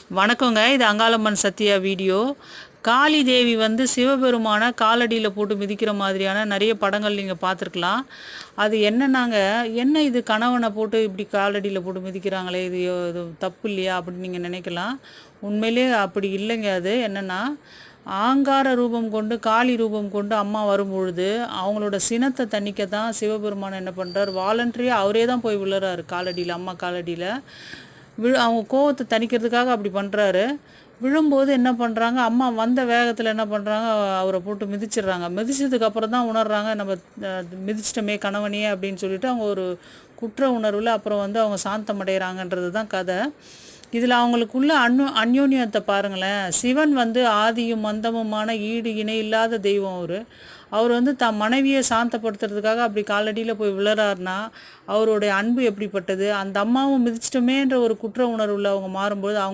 வணக்கங்க. இது அங்காளம்மன் சத்யா வீடியோ. காளி தேவி வந்து சிவபெருமான காலடியில் போட்டு மிதிக்கிற மாதிரியான நிறைய படங்கள் நீங்கள் பார்த்துருக்கலாம். அது என்னன்னாங்க, என்ன இது கணவனை போட்டு இப்படி காலடியில் போட்டு மிதிக்கிறாங்களே, இது தப்பு இல்லையா அப்படின்னு நீங்கள் நினைக்கலாம். உண்மையிலே அப்படி இல்லைங்க. அது என்னென்னா, ஆங்கார ரூபம் கொண்டு காளி ரூபம் கொண்டு அம்மா வரும்பொழுது அவங்களோட சினத்தை தணிக்க தான் சிவபெருமான் என்ன பண்ணுறார், வாலண்டரியாக அவரே தான் போய் விழுறாரு காலடியில், அம்மா காலடியில் அவங்க கோவத்தை தணிக்கிறதுக்காக அப்படி பண்ணுறாரு. விழும்போது என்ன பண்ணுறாங்க, அம்மா வந்த வேகத்தில் என்ன பண்ணுறாங்க, அவரை போட்டு மிதிச்சிடுறாங்க. மிதிச்சதுக்கப்புறம் தான் உணர்றாங்க, நம்ம மிதிச்சிட்டோமே கணவனையே அப்படின்னு சொல்லிட்டு அவங்க ஒரு குற்ற உணர்வில் அப்புறம் வந்து அவங்க சாந்தம் அடைகிறாங்கன்றது தான் கதை. இதில் அவங்களுக்குள்ள அந்யோன்யத்தை பாருங்களேன். சிவன் வந்து ஆதியும் மந்தமுமான ஈடு இணை இல்லாத தெய்வம். அவர் வந்து தன் மனைவியை சாந்தப்படுத்துறதுக்காக அப்படி காலடியில் போய் விழறாருனா அவருடைய அன்பு எப்படிப்பட்டது. அந்த அம்மாவும் மிதிச்சிட்டோமேன்ற ஒரு குற்ற உணர்வில் அவங்க மாறும்போது அவங்க